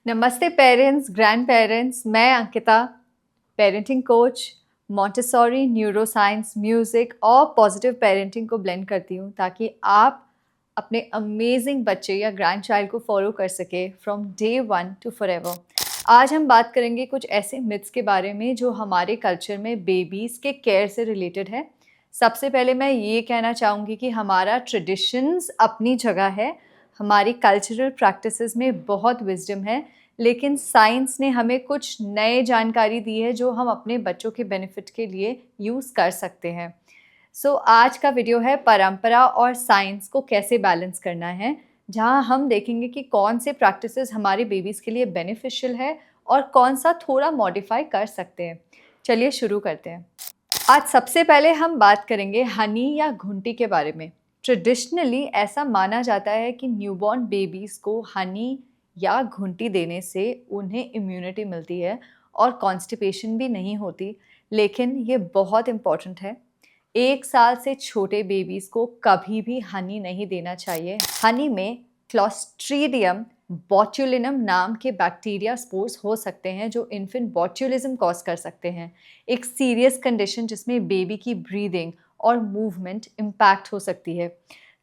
नमस्ते parents, grand parents. मैं Ankita, parenting coach, Montessori, neuroscience, music और पॉजिटिव पेरेंटिंग को ब्लेंड करती हूँ ताकि आप अपने अमेजिंग बच्चे या ग्रैंड चाइल्ड को फॉलो कर सके from day one two forever. आज हम बात करेंगे कुछ ऐसे मिथ्स के बारे में जो हमारे कल्चर में बेबीज़ के केयर से रिलेटेड है। सबसे पहले मैं ये कहना चाहूँगी कि हमारा ट्रेडिशंस अपनी जगह है, हमारी कल्चरल प्रैक्टिसेस में बहुत विजडम है, लेकिन साइंस ने हमें कुछ नए जानकारी दी है जो हम अपने बच्चों के बेनिफिट के लिए यूज़ कर सकते हैं। आज का वीडियो है परंपरा और साइंस को कैसे बैलेंस करना है, जहां हम देखेंगे कि कौन से प्रैक्टिसेस हमारे बेबीज़ के लिए बेनिफिशियल है और कौन सा थोड़ा मॉडिफाई कर सकते हैं। चलिए शुरू करते हैं। आज सबसे पहले हम बात करेंगे हनी या घुंटी के बारे में। ट्रेडिशनली ऐसा माना जाता है कि न्यूबॉर्न बेबीज़ को हनी या घुंटी देने से उन्हें इम्यूनिटी मिलती है और कॉन्स्टिपेशन भी नहीं होती, लेकिन ये बहुत इम्पॉर्टेंट है। 1 साल से छोटे बेबीज़ को कभी भी हनी नहीं देना चाहिए। हनी में क्लॉस्ट्रीडियम बॉट्यूलिनम नाम के बैक्टीरिया स्पोर्स हो सकते हैं जो इन्फेंट बॉट्यूलिज्म कॉज कर सकते हैं, एक सीरियस कंडीशन जिसमें बेबी की ब्रीदिंग और मूवमेंट इम्पैक्ट हो सकती है।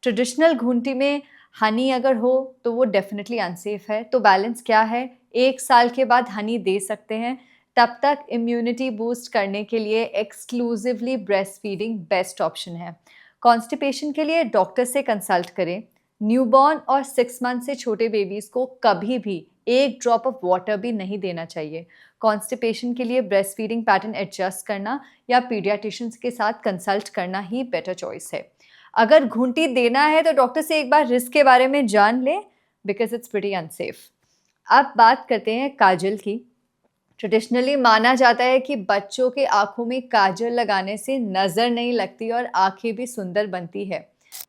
ट्रेडिशनल घुंटी में हनी अगर हो तो वो डेफिनेटली अनसेफ है। तो बैलेंस क्या है? 1 साल के बाद हनी दे सकते हैं, तब तक इम्यूनिटी बूस्ट करने के लिए exclusively breast feeding best option है। कॉन्स्टिपेशन के लिए डॉक्टर से कंसल्ट करें। न्यूबॉर्न और 6 मंथ से छोटे बेबीज़ को कभी भी 1 ड्रॉप ऑफ वाटर भी नहीं देना चाहिए। कॉन्स्टिपेशन के लिए ब्रेस्ट फीडिंग पैटर्न एडजस्ट करना या पीडियाट्रिशियंस के साथ कंसल्ट करना ही बेटर चॉइस है। अगर घूंटी देना है तो डॉक्टर से एक बार रिस्क के बारे में जान लें, बिकॉज इट्स प्रीटी अनसेफ। अब बात करते हैं काजल की। ट्रेडिशनली माना जाता है कि बच्चों के आंखों में काजल लगाने से नज़र नहीं लगती और आंखें भी सुंदर बनती है।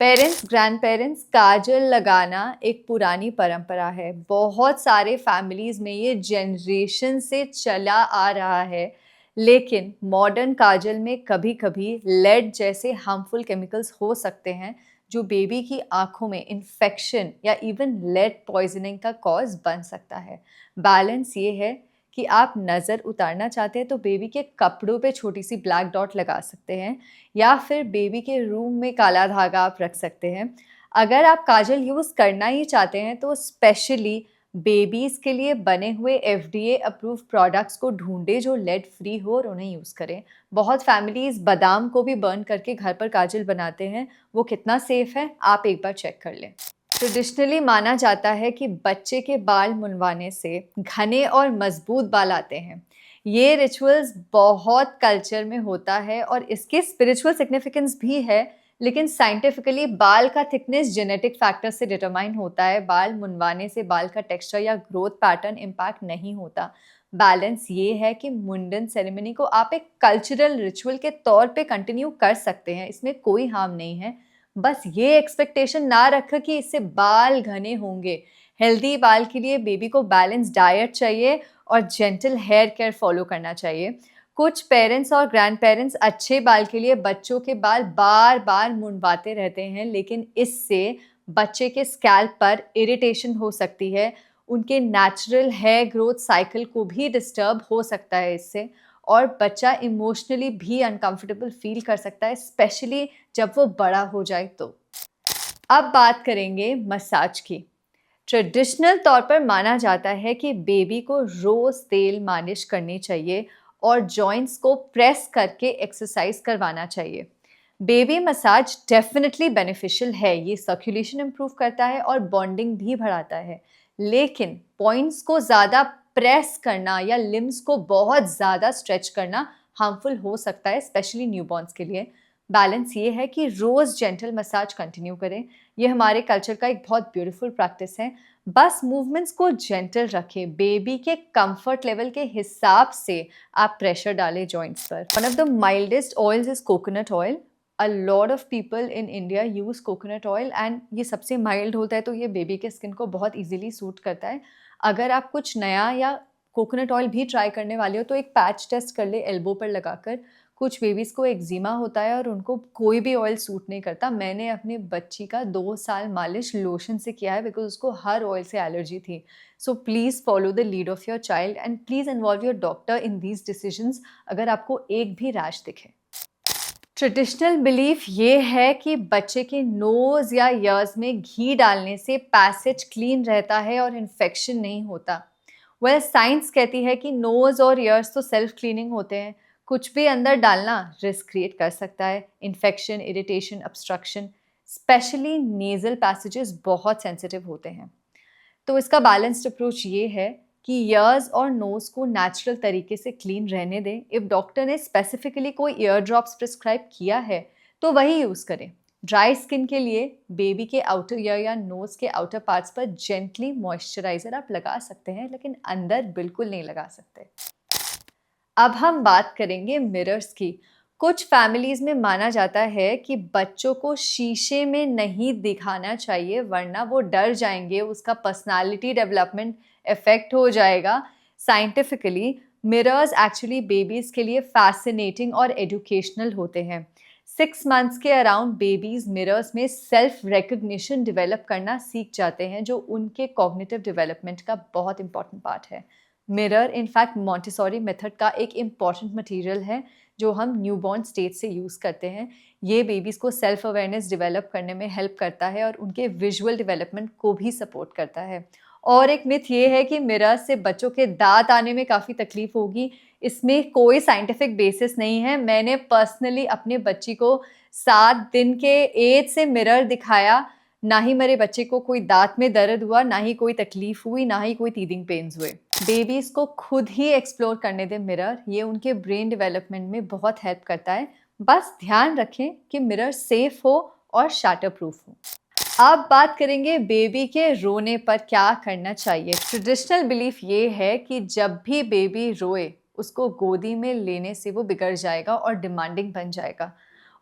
पेरेंट्स, ग्रैंड पेरेंट्स, काजल लगाना एक पुरानी परंपरा है। बहुत सारे फैमिलीज़ में ये जनरेशन से चला आ रहा है, लेकिन मॉडर्न काजल में कभी कभी लेड जैसे हार्मफुल केमिकल्स हो सकते हैं जो बेबी की आंखों में इन्फेक्शन या इवन लेड पॉइजनिंग का कॉज बन सकता है। बैलेंस ये है कि आप नज़र उतारना चाहते हैं तो बेबी के कपड़ों पे छोटी सी ब्लैक डॉट लगा सकते हैं या फिर बेबी के रूम में काला धागा आप रख सकते हैं। अगर आप काजल यूज़ करना ही चाहते हैं तो स्पेशली बेबीज़ के लिए बने हुए एफडीए अप्रूव प्रोडक्ट्स को ढूंढें जो लेड फ्री हो और उन्हें यूज़ करें। बहुत फैमिलीज़ बादाम को भी बर्न करके घर पर काजल बनाते हैं, वो कितना सेफ है आप एक बार चेक कर लें। ट्रेडिशनली माना जाता है कि बच्चे के बाल मुंडवाने से घने और मजबूत बाल आते हैं। ये रिचुअल्स बहुत कल्चर में होता है और इसके स्पिरिचुअल सिग्निफिकेंस भी है, लेकिन साइंटिफिकली बाल का थिकनेस जेनेटिक फैक्टर से डिटरमाइन होता है। बाल मुंडवाने से बाल का टेक्सचर या ग्रोथ पैटर्न इम्पैक्ट नहीं होता। बैलेंस ये है कि मुंडन सेरेमनी को आप एक कल्चरल रिचुअल के तौर पे कंटिन्यू कर सकते हैं, इसमें कोई हार्म नहीं है। बस ये एक्सपेक्टेशन ना रखें कि इससे बाल घने होंगे। हेल्दी बाल के लिए बेबी को बैलेंस डाइट चाहिए और जेंटल हेयर केयर फॉलो करना चाहिए। कुछ पेरेंट्स और ग्रैंड पेरेंट्स अच्छे बाल के लिए बच्चों के बाल बार बार मुंडवाते रहते हैं, लेकिन इससे बच्चे के स्कैल्प पर इरिटेशन हो सकती है, उनके नेचुरल हेयर ग्रोथ साइकिल को भी डिस्टर्ब हो सकता है इससे, और बच्चा इमोशनली भी अनकंफर्टेबल फील कर सकता है, स्पेशली जब वो बड़ा हो जाए तो। अब बात करेंगे मसाज की। ट्रेडिशनल तौर पर माना जाता है कि बेबी को रोज तेल मालिश करनी चाहिए और जॉइंट्स को प्रेस करके एक्सरसाइज करवाना चाहिए। बेबी मसाज डेफिनेटली बेनिफिशियल है, ये सर्कुलेशन इंप्रूव करता है और बॉन्डिंग भी बढ़ाता है, लेकिन पॉइंट्स को ज़्यादा प्रेस करना या लिम्स को बहुत ज़्यादा स्ट्रेच करना हार्मफुल हो सकता है, स्पेशली न्यूबॉर्न्स के लिए। बैलेंस ये है कि रोज़ जेंटल मसाज कंटिन्यू करें, ये हमारे कल्चर का एक बहुत ब्यूटीफुल प्रैक्टिस है। बस मूवमेंट्स को जेंटल रखें, बेबी के कंफर्ट लेवल के हिसाब से आप प्रेशर डालें जॉइंट्स पर। One of the mildest oils is coconut oil. A lot of people in India use coconut oil and ये सबसे माइल्ड होता है, तो ये बेबी के स्किन को बहुत ईजिली सूट करता है। अगर आप कुछ नया या कोकोनट ऑयल भी ट्राई करने वाले हो तो एक पैच टेस्ट कर ले एल्बो पर लगाकर। कुछ बेबीज़ को एक्जिमा होता है और उनको कोई भी ऑयल सूट नहीं करता। मैंने अपनी बच्ची का 2 साल मालिश लोशन से किया है बिकॉज़ उसको हर ऑयल से एलर्जी थी। So please follow the lead of your child and please involve your doctor in these decisions अगर आपको एक भी रैश दिखे। ट्रेडिशनल बिलीफ ये है कि बच्चे के नोज़ या ईयर्स में घी डालने से पैसेज क्लीन रहता है और इन्फेक्शन नहीं होता। वेल साइंस कहती है कि नोज़ और ईयर्स तो सेल्फ क्लीनिंग होते हैं, कुछ भी अंदर डालना रिस्क क्रिएट कर सकता है, infection, irritation, obstruction. Specially nasal passages बहुत सेंसिटिव होते हैं। तो इसका बैलेंस्ड अप्रोच ये है कि ईयर्स और नोज को नेचुरल तरीके से क्लीन रहने दें। इफ़ डॉक्टर ने स्पेसिफिकली कोई ईयर ड्रॉप्स प्रिस्क्राइब किया है तो वही यूज़ करें। ड्राई स्किन के लिए बेबी के आउटर ईयर या नोज के आउटर पार्ट्स पर जेंटली मॉइस्चराइजर आप लगा सकते हैं, लेकिन अंदर बिल्कुल नहीं लगा सकते। अब हम बात करेंगे मिरर्स की। कुछ फैमिलीज में माना जाता है कि बच्चों को शीशे में नहीं दिखाना चाहिए वरना वो डर जाएंगे, उसका पर्सनालिटी डेवलपमेंट इफेक्ट हो जाएगा। साइंटिफिकली मिरर्स एक्चुअली बेबीज के लिए फैसिनेटिंग और एजुकेशनल होते हैं। 6 मंथ्स के अराउंड बेबीज मिरर्स में सेल्फ रिकग्निशन डेवलप करना सीख जाते हैं, जो उनके कॉग्निटिव डेवलपमेंट का बहुत इंपॉर्टेंट पार्ट है। मिरर इनफैक्ट मॉन्टेसोरी मेथड का एक इम्पॉर्टेंट मटेरियल है जो हम न्यूबॉर्न स्टेज से यूज़ करते हैं। ये बेबीज़ को सेल्फ अवेयरनेस डेवलप करने में हेल्प करता है और उनके विजुअल डेवलपमेंट को भी सपोर्ट करता है। और एक मिथ ये है कि मिरर से बच्चों के दांत आने में काफ़ी तकलीफ होगी। इसमें कोई साइंटिफिक बेसिस नहीं है। मैंने पर्सनली अपने बच्ची को 7 दिन के एज से मिरर दिखाया, ना ही मेरे बच्चे को कोई दांत में दर्द हुआ, ना ही कोई तकलीफ हुई, ना ही कोई टीथिंग पेन्स हुए। बेबीज़ को खुद ही एक्सप्लोर करने दें मिरर, ये उनके ब्रेन डेवलपमेंट में बहुत हेल्प करता है। बस ध्यान रखें कि मिरर सेफ हो और शैटर प्रूफ हो। अब बात करेंगे बेबी के रोने पर क्या करना चाहिए। ट्रेडिशनल बिलीफ ये है कि जब भी बेबी रोए उसको गोदी में लेने से वो बिगड़ जाएगा और डिमांडिंग बन जाएगा।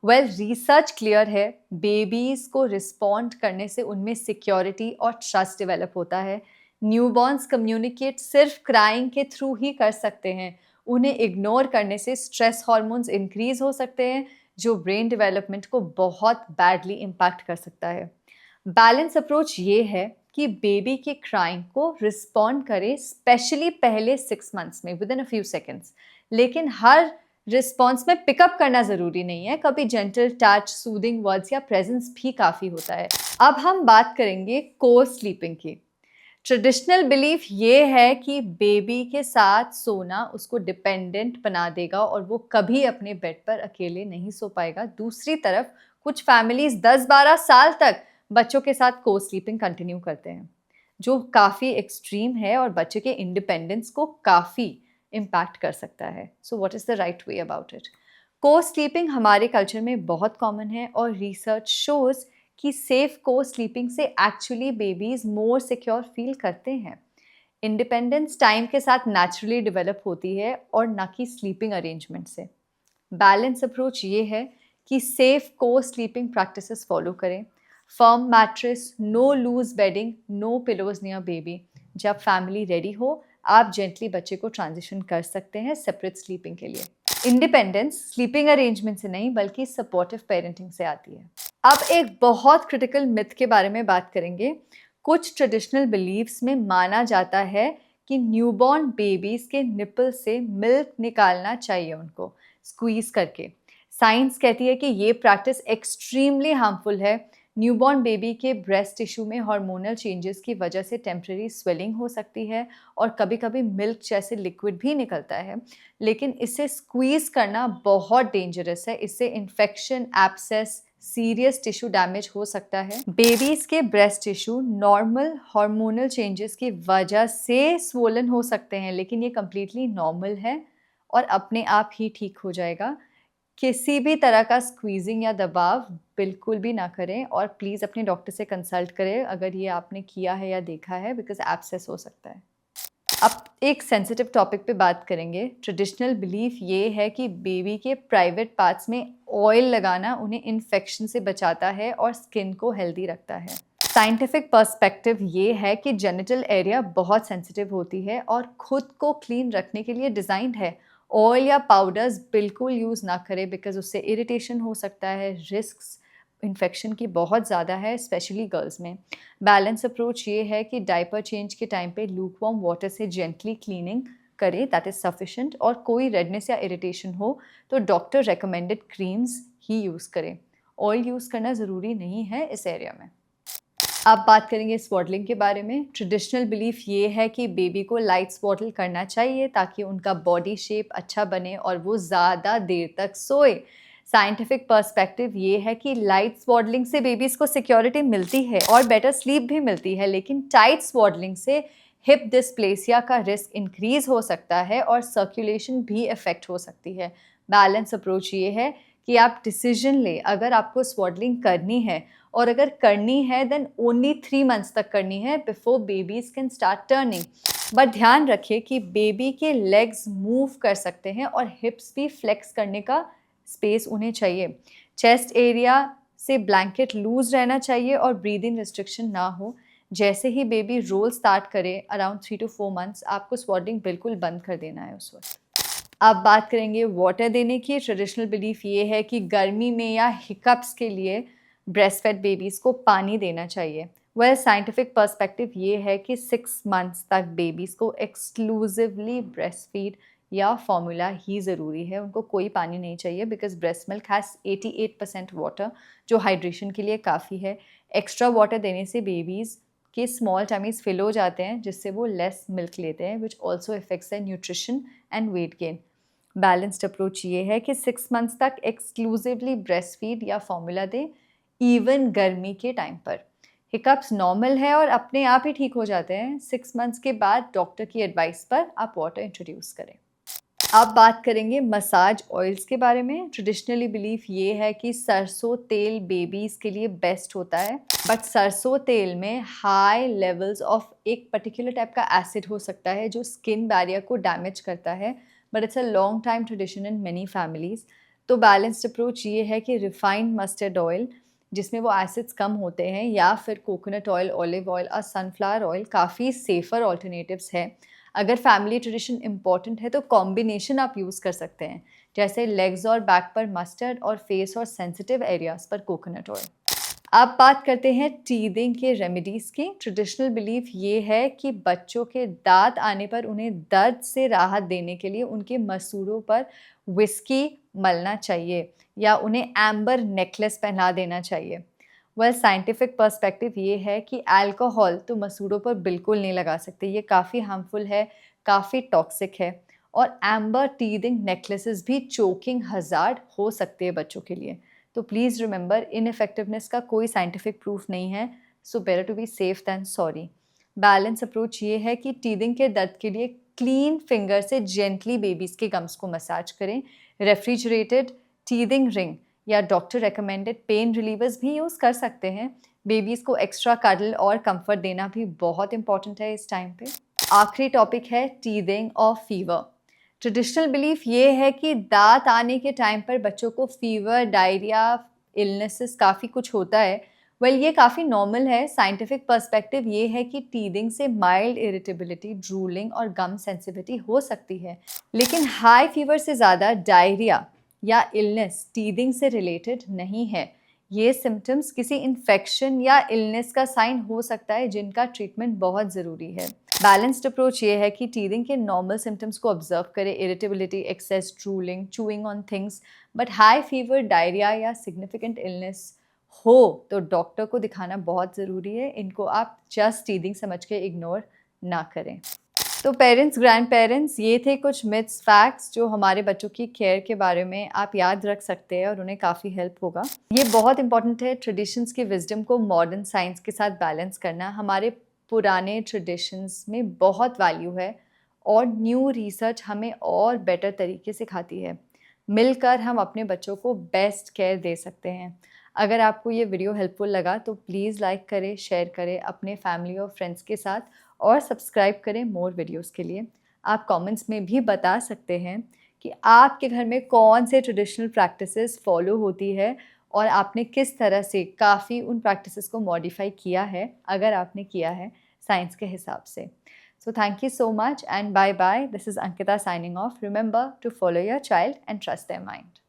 वेल रिसर्च क्लियर है, बेबीज़ को रिस्पॉन्ड करने से उनमें सिक्योरिटी और ट्रस्ट डेवलप होता है। न्यूबॉर्न्स कम्युनिकेट सिर्फ क्राइंग के थ्रू ही कर सकते हैं। उन्हें इग्नोर करने से स्ट्रेस हार्मोन्स इंक्रीज हो सकते हैं, जो ब्रेन डेवलपमेंट को बहुत बैडली इम्पैक्ट कर सकता है। बैलेंस अप्रोच ये है कि बेबी के क्राइंग को रिस्पॉन्ड करें, स्पेशली पहले 6 मंथ्स में with in a few seconds. लेकिन हर रिस्पॉन्स में पिकअप करना ज़रूरी नहीं है, कभी जेंटल टच, सूदिंग वर्ड्स या प्रेजेंस भी काफ़ी होता है। अब हम बात करेंगे को स्लीपिंग की। ट्रेडिशनल बिलीफ ये है कि बेबी के साथ सोना उसको डिपेंडेंट बना देगा और वो कभी अपने बेड पर अकेले नहीं सो पाएगा। दूसरी तरफ कुछ फैमिलीज 10-12 साल तक बच्चों के साथ को स्लीपिंग कंटिन्यू करते हैं, जो काफ़ी एक्सट्रीम है और बच्चे के इंडिपेंडेंस को काफ़ी इम्पैक्ट कर सकता है। So what is the right way about it? को स्लीपिंग हमारे कल्चर में बहुत कॉमन है और रिसर्च शोज़ कि सेफ को स्लीपिंग से actually babies more secure feel करते हैं। इंडिपेंडेंस टाइम के साथ नेचुरली डेवलप होती है और ना कि स्लीपिंग अरेंजमेंट से। बैलेंस अप्रोच ये है कि सेफ को स्लीपिंग प्रैक्टिसेस फॉलो करें। Firm mattress, no loose bedding, no pillows near baby. जब फैमिली रेडी हो आप जेंटली बच्चे को ट्रांजिशन कर सकते हैं सेपरेट स्लीपिंग के लिए। इंडिपेंडेंस स्लीपिंग अरेंजमेंट से नहीं बल्कि सपोर्टिव पेरेंटिंग से आती है। अब एक बहुत क्रिटिकल मिथ के बारे में बात करेंगे। कुछ ट्रेडिशनल बिलीव्स में माना जाता है कि न्यूबॉर्न बेबीज के निपल से मिल्क निकालना चाहिए उनको स्क्वीज करके। साइंस कहती है कि ये प्रैक्टिस एक्सट्रीमली हार्मफुल है। न्यूबॉर्न बेबी के ब्रेस्ट टिश्यू में हार्मोनल चेंजेस की वजह से टेम्परेरी स्वेलिंग हो सकती है और कभी कभी मिल्क जैसे लिक्विड भी निकलता है, लेकिन इसे स्क्वीज करना बहुत डेंजरस है। इससे infection, abscess, serious tissue damage हो सकता है। बेबीज के breast tissue normal hormonal changes की वजह से स्वोलन हो सकते हैं, लेकिन ये कम्प्लीटली नॉर्मल है और अपने आप ही ठीक हो जाएगा। किसी भी तरह का स्क्वीजिंग या दबाव बिल्कुल भी ना करें और प्लीज़ अपने डॉक्टर से कंसल्ट करें अगर ये आपने किया है या देखा है, बिकॉज एब्सेस हो सकता है। अब एक सेंसिटिव टॉपिक पे बात करेंगे। ट्रेडिशनल बिलीफ ये है कि बेबी के प्राइवेट पार्ट्स में ऑयल लगाना उन्हें इन्फेक्शन से बचाता है और स्किन को हेल्दी रखता है। साइंटिफिक पर्सपेक्टिव ये है कि जेनिटल एरिया बहुत सेंसिटिव होती है और खुद को क्लीन रखने के लिए डिज़ाइंड है ऑयल या पाउडर्स बिल्कुल यूज़ ना करें बिकॉज़ उससे इरिटेशन हो सकता है, रिस्क्स इन्फेक्शन की बहुत ज़्यादा है स्पेशली गर्ल्स में। बैलेंस अप्रोच ये है कि डायपर चेंज के टाइम पे लूक वार्म वाटर से जेंटली क्लीनिंग करें, दैट इज़ सफिशिएंट। और कोई रेडनेस या इरिटेशन हो तो डॉक्टर रिकमेंडेड क्रीम्स ही यूज़ करें। ऑयल यूज़ करना ज़रूरी नहीं है इस एरिया में। अब बात करेंगे स्वॉडलिंग के बारे में। ट्रेडिशनल बिलीफ ये है कि बेबी को लाइट स्वॉडल करना चाहिए ताकि उनका बॉडी शेप अच्छा बने और वो ज़्यादा देर तक सोए। साइंटिफिक पर्सपेक्टिव ये है कि लाइट स्वॉडलिंग से बेबीज़ को सिक्योरिटी मिलती है और बेटर स्लीप भी मिलती है, लेकिन टाइट स्वॉडलिंग से हिप डिस्प्लेसिया का रिस्क इंक्रीज हो सकता है और सर्कुलेशन भी इफेक्ट हो सकती है। बैलेंस अप्रोच ये है कि आप डिसीजन लें, अगर आपको स्वॉडलिंग करनी है और अगर करनी है देन ओनली 3 मंथ्स तक करनी है before babies can start turning. But ध्यान रखिए कि बेबी के लेग्स मूव कर सकते हैं और हिप्स भी फ्लेक्स करने का स्पेस उन्हें चाहिए। चेस्ट एरिया से ब्लैंकेट लूज रहना चाहिए और ब्रीदिंग रिस्ट्रिक्शन ना हो। जैसे ही बेबी रोल स्टार्ट करे अराउंड 3 to 4 मंथ्स आपको स्वॉडलिंग बिल्कुल बंद कर देना है उस वक्त। अब बात करेंगे वाटर देने की। ट्रेडिशनल बिलीफ ये है कि गर्मी में या हिकअप्स के लिए ब्रेस्ट फेड बेबीज़ को पानी देना चाहिए। वेल साइंटिफिक पर्सपेक्टिव ये है कि 6 मंथ्स तक बेबीज़ को एक्सक्लूसिवली ब्रेस्ट फीड या फॉर्मूला ही ज़रूरी है, उनको कोई पानी नहीं चाहिए because breast milk has 88% water जो हाइड्रेशन के लिए काफ़ी है। एक्स्ट्रा वाटर देने से बेबीज़ के स्मॉल टमीज़ फिल हो जाते हैं जिससे वो लेस मिल्क लेते हैं, which also effects the nutrition and weight gain. Balanced approach ये है कि 6 मंथ्स तक एक्सक्लूसिवली ब्रेस्ट फीड या फॉर्मूला दें, इवन गर्मी के टाइम पर। हिकअप्स नॉर्मल है और अपने आप ही ठीक हो जाते हैं। 6 मंथ्स के बाद डॉक्टर की एडवाइस पर आप वाटर इंट्रोड्यूस करें। अब बात करेंगे मसाज ऑयल्स के बारे में। ट्रेडिशनली बिलीफ ये है कि सरसों तेल बेबीज़ के लिए बेस्ट होता है, बट सरसों तेल में हाई लेवल्स ऑफ एक पर्टिकुलर टाइप का एसिड हो सकता है जो स्किन बैरियर को डैमेज करता है, but it's a long time tradition in many families. तो बैलेंस्ड अप्रोच ये है कि रिफाइंड मस्टर्ड ऑयल जिसमें वो एसिड्स कम होते हैं या फिर कोकोनट ऑयल, ऑलिव ऑयल और सनफ्लावर ऑयल काफ़ी सेफ़र ऑल्टरनेटिव्स है। अगर फैमिली ट्रेडिशन इंपॉर्टेंट है तो कॉम्बिनेशन आप यूज़ कर सकते हैं, जैसे लेग्स और बैक पर मस्टर्ड और फेस और सेंसिटिव एरियाज पर कोकोनट ऑयल। अब बात करते हैं टीदिंग के रेमेडीज़ की। ट्रेडिशनल बिलीफ ये है कि बच्चों के दांत आने पर उन्हें दर्द से राहत देने के लिए उनके मसूड़ों पर विस्की मलना चाहिए या उन्हें एम्बर नेकलेस पहना देना चाहिए। वेल साइंटिफिक पर्सपेक्टिव ये है कि अल्कोहल तो मसूड़ों पर बिल्कुल नहीं लगा सकते, ये काफ़ी हार्मफुल है, काफ़ी टॉक्सिक है। और एम्बर टीदिंग नेकलेसेस भी चोकिंग हज़ार्ड हो सकते हैं बच्चों के लिए। तो प्लीज़ रिमेंबर इनइफेक्टिवनेस का कोई साइंटिफिक प्रूफ नहीं है, so better to be safe than sorry. Balance approach ये है कि टीदिंग के दर्द के लिए क्लीन फिंगर से जेंटली बेबीज़ के गम्स को मसाज करें। रेफ्रिजरेटेड टीदिंग रिंग या डॉक्टर रिकमेंडेड पेन रिलीवर्स भी यूज़ कर सकते हैं। बेबीज़ को एक्स्ट्रा कडल और कंफर्ट देना भी बहुत इंपॉर्टेंट है इस टाइम पे। आखिरी टॉपिक है टीदिंग और फीवर। ट्रेडिशनल बिलीफ ये है कि दांत आने के टाइम पर बच्चों को फीवर, डायरिया, इलनेसेस काफ़ी कुछ होता है। वेल ये काफ़ी नॉर्मल है। साइंटिफिक पर्सपेक्टिव ये है कि टीदिंग से माइल्ड इरिटेबिलिटी, ड्रूलिंग और गम सेंसिटिविटी हो सकती है, लेकिन हाई फीवर से ज़्यादा डायरिया या इलनेस टीदिंग से रिलेटेड नहीं है। ये सिम्टम्स किसी इन्फेक्शन या इलनेस का साइन हो सकता है जिनका ट्रीटमेंट बहुत ज़रूरी है। बैलेंस्ड अप्रोच ये है कि टीदिंग के नॉर्मल सिम्टम्स को ऑब्जर्व करें, irritability, excess, drooling, chewing on things, but high fever, diarrhoea या सिग्निफिकेंट इलनेस हो तो डॉक्टर को दिखाना बहुत ज़रूरी है। इनको आप जस्ट टीदिंग समझ के इग्नोर ना करें। तो पेरेंट्स, ग्रैंड पेरेंट्स, ये थे कुछ मिथ्स, फैक्ट्स जो हमारे बच्चों की केयर के बारे में आप याद रख सकते हैं और उन्हें काफ़ी हेल्प होगा। ये बहुत इंपॉर्टेंट है ट्रेडिशंस की विजडम को मॉडर्न साइंस के साथ बैलेंस करना। हमारे पुराने ट्रेडिशंस में बहुत वैल्यू है और न्यू रिसर्च हमें और बेटर तरीके सिखाती है। मिलकर हम अपने बच्चों को बेस्ट केयर दे सकते हैं। अगर आपको ये वीडियो हेल्पफुल लगा तो प्लीज़ लाइक करें, शेयर करें अपने फैमिली और फ्रेंड्स के साथ और सब्सक्राइब करें मोर वीडियोस के लिए। आप कमेंट्स में भी बता सकते हैं कि आपके घर में कौन से ट्रेडिशनल प्रैक्टिसेस फॉलो होती है और आपने किस तरह से काफ़ी उन प्रैक्टिसेस को मॉडिफाई किया है, अगर आपने किया है साइंस के हिसाब से। So thank you so much and bye bye. This is Ankita signing off. Remember to follow your child and trust their mind.